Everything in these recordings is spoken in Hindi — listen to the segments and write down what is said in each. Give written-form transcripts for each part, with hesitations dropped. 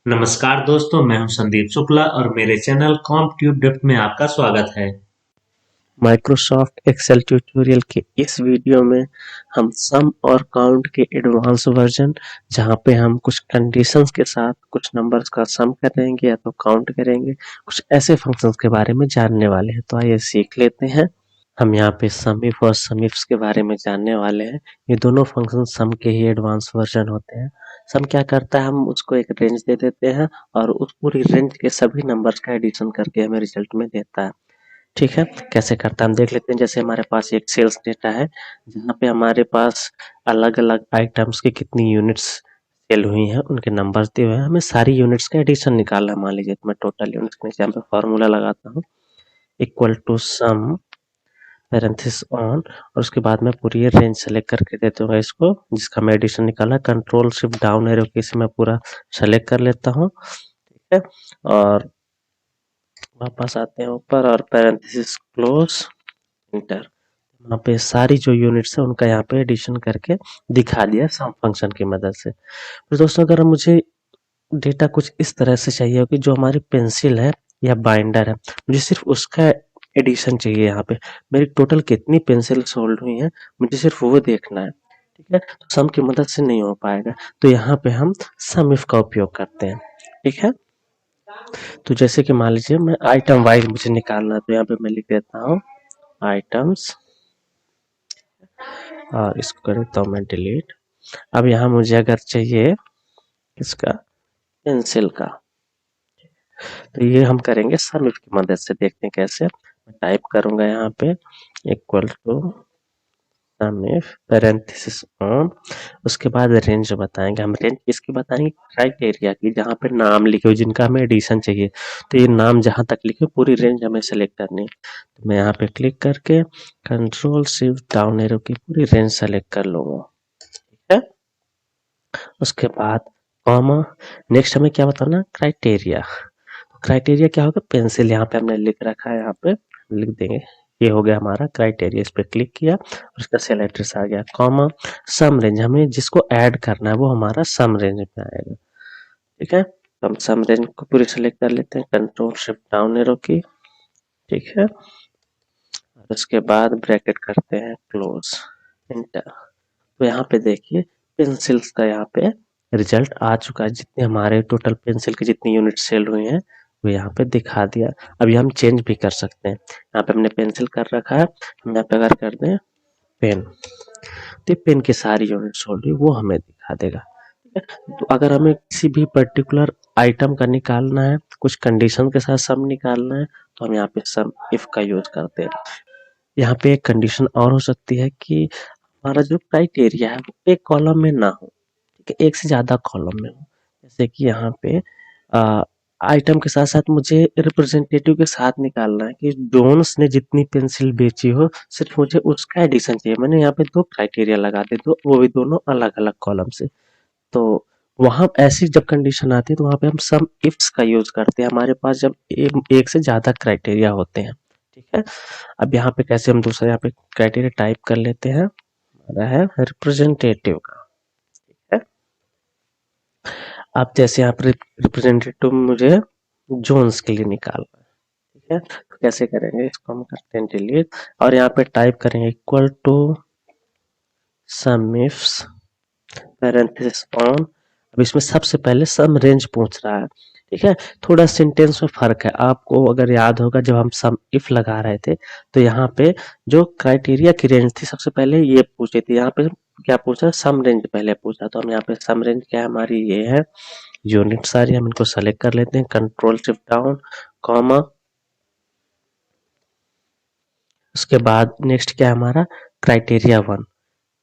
नमस्कार दोस्तों, मैं हूं संदीप शुक्ला और मेरे चैनल कॉम्प डेप्थ में आपका स्वागत है। माइक्रोसॉफ्ट एक्सेल ट्यूटोरियल के इस वीडियो में हम सम और काउंट के एडवांस वर्जन जहां पे हम कुछ कंडीशंस के साथ कुछ नंबर्स का सम करेंगे या तो काउंट करेंगे, कुछ ऐसे फंक्शंस के बारे में जानने वाले हैं। तो आइए सीख लेते हैं। हम यहाँ पे सम इफ और सम इफ्स के बारे में जानने वाले हैं। ये दोनों फंक्शन सम के ही एडवांस वर्जन होते हैं। सम क्या करता है, हम उसको एक रेंज दे देते हैं और उस पूरी रेंज के सभी नंबर्स का एडिशन करके हमें रिजल्ट में देता है। ठीक है, कैसे करता है हम देख लेते हैं। जैसे हमारे पास एक सेल्स डेटा है जहाँ पे हमारे पास अलग अलग आइटम्स की कितनी यूनिट्स सेल हुई हैं, उनके नंबर्स दिए हुए हैं। हमें सारी यूनिट्स का एडिशन निकालना है। मान लीजिए तो मैं टोटल यूनिट्स के नीचे यहाँ पे फॉर्मूला लगाता हूँ, equal to sum parenthesis on, और उसके बाद मैं पूरी ये रेंज सेलेक्ट करके दे दूंगा इसको, जिसका मैं एडिशन निकाला। कंट्रोल शिफ्ट डाउन एरो की से मैं पूरा सेलेक्ट कर लेता हूँ। ठीक है, और वापस आते हैं ऊपर और पैरेंथेसिस क्लोज, इंटर। वहाँ पे सारी जो यूनिट्स है उनका यहाँ पे एडिशन करके दिखा दिया सम फंक्शन की मदद से। तो दोस्तों, अगर मुझे डेटा कुछ इस तरह से चाहिए हो कि जो हमारी पेंसिल है या बाइंडर है, मुझे सिर्फ उसका एडिशन चाहिए। यहाँ पे मेरी टोटल कितनी पेंसिल सोल्ड हुई है मुझे सिर्फ वो देखना है। ठीक है, तो सम की मदद से नहीं हो पाएगा, तो यहाँ पे हम सम इफ का उपयोग करते हैं। ठीक है, तो जैसे कि मान लीजिए मैं आइटम वाइज मुझे निकालना है, तो यहाँ पे मैं लिख देता हूँ आइटम्स और इसको कर देता हूँ मैं डिलीट। अब यहाँ मुझे अगर चाहिए इसका पेंसिल का, तो ये हम करेंगे सम इफ की मदद से। देखते हैं कैसे। मैं टाइप करूंगा यहाँ पे equal to sum if parenthesis on, उसके बाद रेंज बताएंगे। हम रेंज किसकी बताएंगे? क्राइटेरिया की, जहाँ पे नाम लिखे हो जिनका हमें एडिशन चाहिए। तो ये नाम जहां तक लिखे पूरी रेंज हमें सेलेक्ट करनी है। तो मैं यहाँ पे क्लिक करके कंट्रोल शिफ्ट डाउन एरो की पूरी रेंज सेलेक्ट कर लूंगा। ठीक है, उसके बाद कॉमा, नेक्स्ट हमें क्या बताना? क्राइटेरिया। क्राइटेरिया क्या होगा? पेंसिल, यहाँ पे हमने लिख रखा है, यहाँ पे लिख देंगे। ये हो गया हमारा क्राइटेरिया। इस पे क्लिक किया और उसका सेल एड्रेस आ गया। कॉमा, सम रेंज, हमें जिसको ऐड करना है वो हमारा सम रेंज में आएगा। ठीक है, तो हम सम रेंज को पूरी सेलेक्ट कर लेते हैं, कंट्रोल शिफ्ट डाउन एरो की। ठीक है, और उसके बाद ब्रैकेट करते हैं क्लोज, इंटर। तो यहाँ पे देखिए पेंसिल्स का यहाँ पे रिजल्ट आ चुका है। जितने हमारे टोटल पेंसिल की जितनी यूनिट सेल हुई हैं वो यहाँ पे दिखा दिया। अभी हम चेंज भी कर सकते हैं। यहाँ पे हमने पेंसिल कर रखा है, हम यहाँ पे अगर कर दें पेन, तो पेन की सारी यूनिट सोल्ड हुई वो हमें दिखा देगा। तो अगर हमें किसी भी पर्टिकुलर आइटम का निकालना है, कुछ कंडीशन के साथ सम निकालना है, तो हम यहाँ पे सम इफ का यूज करते हैं। यहाँ पे एक कंडीशन और हो सकती है कि हमारा जो क्राइटेरिया है वो एक कॉलम में ना हो, ठीक है, एक से ज्यादा कॉलम में हो। जैसे कि यहाँ पे आइटम के साथ साथ मुझे रिप्रेजेंटेटिव के साथ निकालना है कि जोन्स ने जितनी पेंसिल बेची हो सिर्फ मुझे उसका एडिशन चाहिए। मैंने यहाँ पे दो क्राइटेरिया लगा दे, तो वो भी दोनों अलग अलग कॉलम से। तो वहां ऐसी जब कंडीशन आती है तो वहां पे हम सम इफ्स का यूज करते हैं, हमारे पास जब एक से ज्यादा क्राइटेरिया होते हैं। ठीक है, अब यहाँ पे कैसे हम दूसरा यहाँ पे क्राइटेरिया टाइप कर लेते हैं। हमारा है रिप्रेजेंटेटिव का। ठीक है, अब जैसे यहाँ पर रिप्रेजेंटेटिव मुझे जोन्स के लिए निकालना है। ठीक है, तो कैसे करेंगे? इसको हम करते हैं डिलीट और यहाँ पे टाइप करेंगे equal to sum ifs parenthesis on. अब इसमें सबसे पहले सम रेंज पूछ रहा है। ठीक है, थोड़ा सेंटेंस में फर्क है। आपको अगर याद होगा जब हम सम इफ लगा रहे थे तो यहाँ पे जो क्राइटेरिया की रेंज थी सबसे पहले ये पूछी थी। यहाँ पे क्या पूछा? सम रेंज पहले पूछा। तो हम यहाँ पे सम रेंज क्या है हमारी, ये है यूनिट सारी। हम इनको सेलेक्ट कर लेते हैं, कंट्रोल शिफ्ट डाउन, कॉमा, उसके बाद नेक्स्ट क्या है हमारा? Criteria one.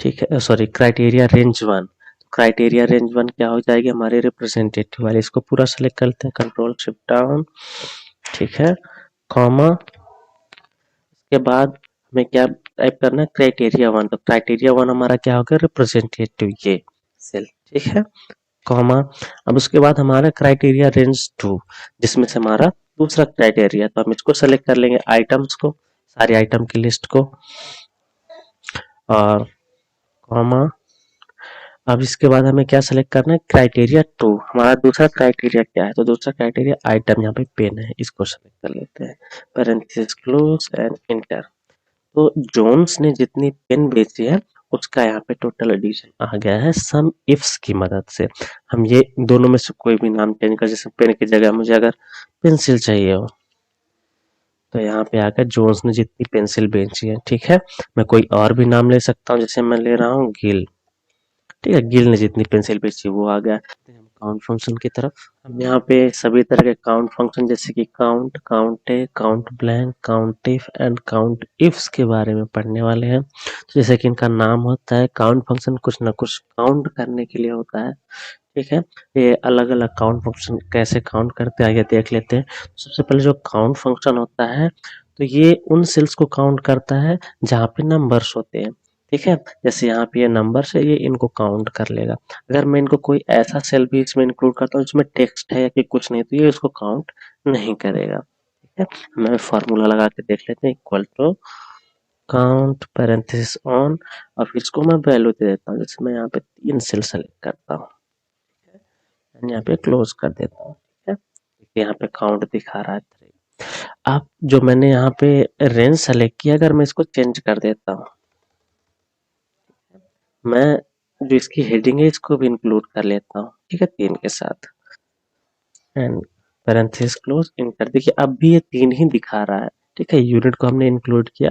ठीक है, sorry, criteria range one. Criteria range one क्या हो जाएगी? हमारे रिप्रेजेंटेटिव वाले। इसको पूरा सेलेक्ट करते हैं, कंट्रोल शिफ्ट डाउन, ठीक है, कॉमा, उसके बाद हमें क्या टाइप करना है? Criteria one. तो क्राइटेरिया वन हमारा क्या होगा? रिप्रेजेंटेटिव, ये सेल। ठीक है, कॉमा, अब उसके बाद हमारा क्राइटेरिया रेंज टू, जिसमें से हमारा दूसरा क्राइटेरिया। तो हम इसको सेलेक्ट कर लेंगे, आइटम्स को, सारे आइटम की लिस्ट को, और कॉमा, अब इसके बाद हमें क्या सेलेक्ट करना है, क्राइटेरिया 2। हमारा दूसरा क्राइटेरिया क्या है, तो दूसरा क्राइटेरिया आइटम, यहाँ पे पेन है, इसको सेलेक्ट कर लेते हैं, पैरेंथेसिस क्लोज एंड इंटर। तो जोन्स ने जितनी पेन बेची है उसका यहाँ पे टोटल एडिशन आ गया है सम इफ्स की मदद से। हम ये दोनों में से कोई भी नाम चेंज कर, जैसे पेन की जगह मुझे अगर पेंसिल चाहिए हो तो यहाँ पे आकर जोन्स ने जितनी पेंसिल बेची है, ठीक है, मैं कोई और भी नाम ले सकता हूँ, जैसे मैं ले रहा हूँ गिल, ठीक है, गिल ने जितनी पेंसिल बेची वो आ गया। काउंट फंक्शन की तरफ हम यहाँ पे सभी तरह के काउंट फंक्शन जैसे कि count, counta, count blank, count if and count ifs के बारे में पढ़ने वाले हैं। तो जैसे कि इनका नाम होता है, काउंट फंक्शन कुछ ना कुछ काउंट करने के लिए होता है, ठीक है। ये अलग अलग काउंट फंक्शन कैसे काउंट करते हैं आगे देख लेते हैं। सबसे पहले जो काउंट फंक्शन होता है तो ये उन सेल्स को काउंट करता है जहाँ पे नंबर्स होते हैं, ठीक है, जैसे यहाँ पे ये नंबर्स है, ये इनको काउंट कर लेगा। अगर मैं इनको कोई ऐसा सेल भी इसमें इंक्लूड करता हूँ जिसमें टेक्स्ट है या कि कुछ नहीं, तो ये इसको काउंट नहीं करेगा, ठीक है। मैं फार्मूला लगा के देख लेते हैं, equal to count parenthesis on, और फिर इसको मैं वैल्यू दे देता हूँ, जैसे मैं यहाँ पे 3 सेल सेलेक्ट करता हूँ, यहाँ पे क्लोज कर देता हूँ, ठीक है, यहाँ पे काउंट दिखा रहा है 3। अब जो मैंने यहाँ पे रेंज सेलेक्ट किया, अगर मैं इसको चेंज कर देता हूँ, मैं जो इसकी हेडिंग है इसको भी इंक्लूड कर लेता हूँ, ठीक है, 3 के साथ एंड पैरेंथेसिस क्लोज इंटर। देखिए अब भी ये 3 ही दिखा रहा है, ठीक है, यूनिट को हमने इंक्लूड किया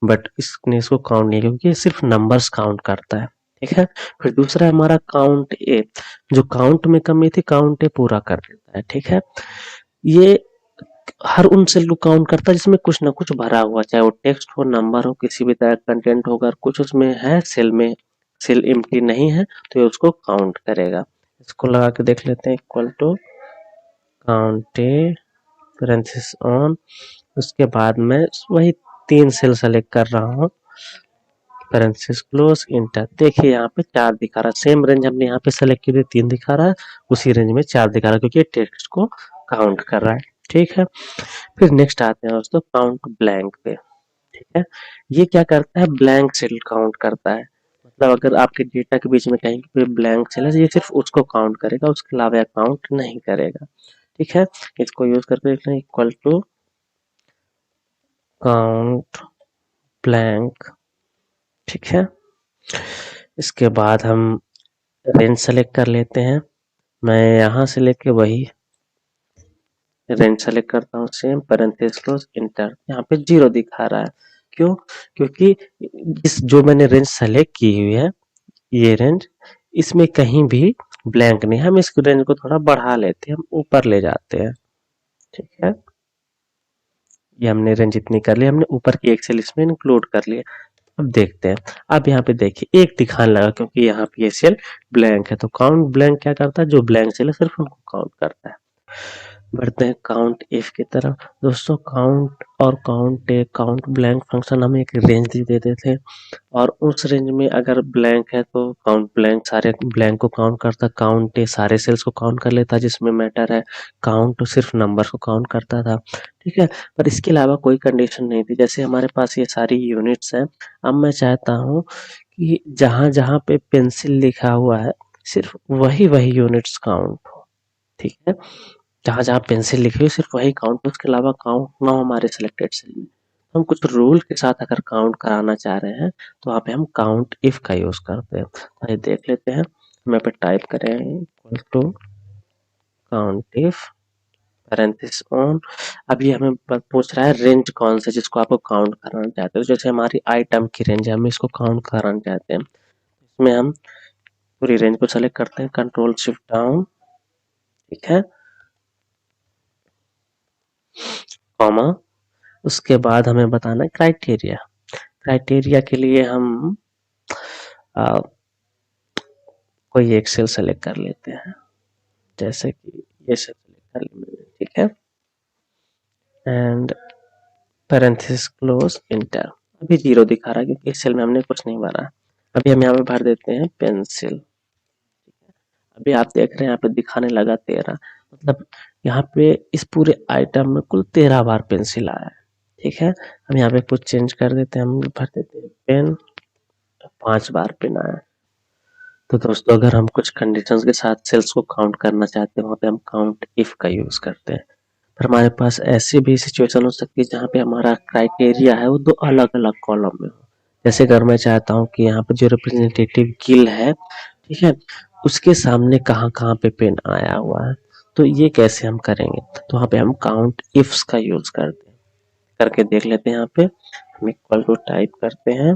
बट इसने इसको काउंट नहीं किया क्योंकि ये सिर्फ नंबर्स काउंट करता है, ठीक है। फिर दूसरा है हमारा काउंट ए, जो काउंट में कमी थी काउंट ए पूरा कर देता है, ठीक है। ये हर उन सेल को काउंट करता है जिसमें कुछ ना कुछ भरा हुआ, चाहे वो टेक्स्ट हो, नंबर हो, किसी भी तरह का कंटेंट हो, अगर कुछ उसमें है सेल में, सेल एम्प्टी नहीं है तो ये उसको काउंट करेगा। इसको लगा के देख लेते हैं, equal to count A parenthesis on, उसके बाद मैं वही 3 सेल सेलेक्ट कर रहा हूँ, पैरेंथेसिस क्लोज इंटर। देखिए यहाँ पे 4 दिखा रहा है, सेम रेंज हमने यहाँ पे सेलेक्ट की थी 3 दिखा रहा है, उसी रेंज में 4 दिखा रहा है क्योंकि टेक्स्ट को काउंट कर रहा है, ठीक है। फिर नेक्स्ट आते हैं दोस्तों काउंट ब्लैंक पे, ठीक है। ये क्या करता है, ब्लैंक सेल काउंट करता है, मतलब अगर आपके डेटा के बीच में कहीं पे ब्लैंक सेल है ये सिर्फ उसको काउंट करेगा, उसके अलावा काउंट नहीं करेगा, ठीक है। इसको यूज करके देखते हैं, इक्वल टू काउंट ब्लैंक, ठीक है। इसके बाद हम रेंज सेलेक्ट कर लेते हैं, मैं यहाँ से लेके वही रेंज सेलेक्ट करता हूँ, सेम पैरेंथेसिस क्लोज इंटर। यहाँ पे 0 दिखा रहा है, क्यों, क्योंकि इस जो मैंने रेंज सेलेक्ट की हुई है ये रेंज, इसमें कहीं भी ब्लैंक नहीं है। हम इस रेंज को थोड़ा बढ़ा लेते हैं, हम ऊपर ले जाते हैं, ठीक है। ये हमने रेंज इतनी कर ली, हमने ऊपर की एक सेल इसमें इंक्लूड कर लिया। अब देखते हैं, अब यहाँ पे देखिए एक दिखाने लगा क्योंकि यहाँ पे ये सेल ब्लैंक है, तो काउंट ब्लैंक क्या करता है, जो ब्लैंक सेल है सिर्फ उनको काउंट करता है। बढ़ते हैं काउंट इफ की तरफ। दोस्तों काउंट और काउंट ए काउंट ब्लैंक फंक्शन हमें एक रेंज दे देते थे, और उस रेंज में अगर ब्लैंक है तो काउंट ब्लैंक सारे ब्लैंक को काउंट करता, काउंट ए सारे सेल्स को काउंट कर लेता जिसमें मैटर है, काउंट तो सिर्फ नंबर को काउंट करता था, ठीक है। पर इसके अलावा कोई कंडीशन नहीं थी, जैसे हमारे पास ये सारी यूनिट्स हैं, अब मैं चाहता हूँ कि जहां जहां पे पेंसिल लिखा हुआ है सिर्फ वही वही यूनिट्स काउंट हो, ठीक है। जहाँ जहाँ पेंसिल लिखी हुई सिर्फ वही काउंट, उसके अलावा काउंट ना हो हमारे सिलेक्टेड सेल में। हम कुछ रूल के साथ अगर काउंट कराना चाह रहे हैं तो वहाँ पे हम काउंट इफ का यूज करते हैं। आइए देख लेते हैं, हम यहाँ पे टाइप करें equal to count if parenthesis on. अब ये हमें पूछ रहा है रेंज कौन सा जिसको आपको काउंट कराना चाहते हैं, तो जैसे हमारी आइटम की रेंज है, हम इसको काउंट कराना चाहते हैं, इसमें हम पूरी रेंज को सेलेक्ट करते हैं, कंट्रोल शिफ्ट डाउन, ठीक है, कॉमा, उसके बाद हमें बताना है क्राइटेरिया। क्राइटेरिया के लिए हम आ, कोई एक सेल सेलेक्ट कर लेते हैं, जैसे कि ये सेल सेलेक्ट कर लेंगे, ठीक है, एंड पैरेंथेसिस क्लोज इंटर। अभी 0 दिखा रहा है क्योंकि इस सेल में हमने कुछ नहीं भरा। अभी हम यहाँ पे भर देते हैं पेंसिल, अभी आप देख रहे हैं यहाँ पे दिखाने लगा 13, मतलब यहाँ पे इस पूरे आइटम में कुल 13 बार पेंसिल आया है, ठीक है। हम यहाँ पे कुछ चेंज कर देते हैं, हम भर देते हैं पेन, 5 बार पेन आया, तो दोस्तों अगर हम कुछ कंडीशंस के साथ सेल्स को काउंट करना चाहते हैं, वहाँ पे हम काउंट इफ का यूज करते हैं। पर हमारे पास ऐसी भी सिचुएशन हो सकती है जहाँ पे हमारा क्राइटेरिया है वो दो अलग अलग कॉलम में हो। जैसे अगर मैं चाहता हूँ कि यहाँ पे जो रिप्रेजेंटेटिव गिल है, ठीक है, उसके सामने कहाँ कहाँ पे पेन आया हुआ है, तो ये कैसे हम करेंगे? तो वहाँ पे हम काउंट इफ्स का यूज करते हैं। करके देख लेते हैं। यहाँ पे हम इक्वल टू टाइप करते हैं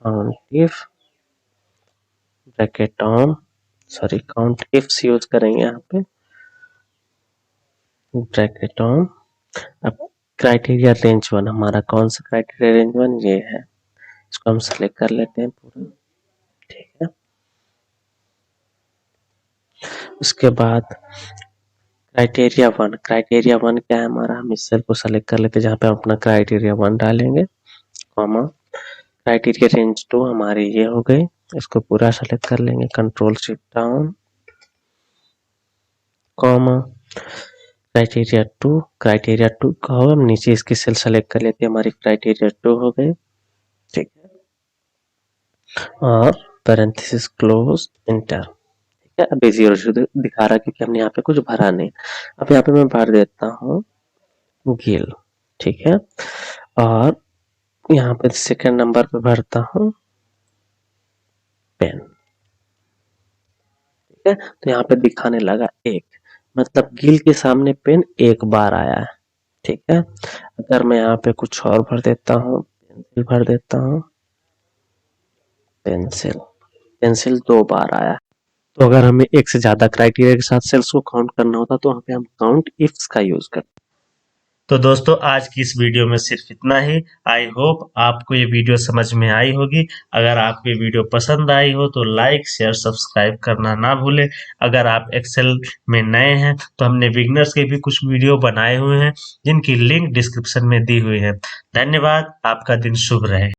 count if bracket on, sorry count ifs use करेंगे यहाँ पे ब्रैकेट ऑन। अब क्राइटेरिया रेंज 1 हमारा कौन सा क्राइटेरिया रेंज 1 ये है, इसको हम सेलेक्ट कर लेते हैं पूरा, ठीक है। उसके बाद क्राइटेरिया 1 क्या है हमारा, हम इस सेल को सेलेक्ट कर लेते हैं जहाँ पे हम अपना क्राइटेरिया 1 डालेंगे, कॉमा क्राइटेरिया रेंज 2 हमारी ये हो गई, इसको पूरा सेलेक्ट कर लेंगे, control shift down, comma criteria 2 का हो, हम नीचे इसकी सेल सेलेक्ट कर लेते हैं, हमारी क्राइटेरिया 2 हो गई, ठीक है, और पैरेंथेसिस क्लोज इंटर, ठीक है। अब जीरो दिखा रहा है क्योंकि हमने यहाँ पे कुछ भरा नहीं। अब यहाँ पे मैं भर देता हूँ गिल, ठीक है, और यहाँ पे सेकंड नंबर पे भरता हूँ पेन, ठीक है। तो यहाँ पे दिखाने लगा 1, मतलब गिल के सामने पेन एक बार आया है, ठीक है। अगर मैं यहाँ पे कुछ और भर देता हूँ, पेंसिल भर देता हूँ, पेंसिल 2 बार आया। तो अगर हमें एक से ज्यादा क्राइटेरिया के साथ सेल्स को काउंट करना होता तो वहाँ पे हम काउंट इफ्स का यूज करते। तो दोस्तों आज की इस वीडियो में सिर्फ इतना ही। आई होप आपको ये वीडियो समझ में आई होगी। अगर आपको ये वीडियो पसंद आई हो तो लाइक शेयर सब्सक्राइब करना ना भूलें। अगर आप एक्सेल में नए हैं तो हमने बिगनर्स के भी कुछ वीडियो बनाए हुए हैं जिनकी लिंक डिस्क्रिप्शन में दी हुई है। धन्यवाद, आपका दिन शुभ रहे।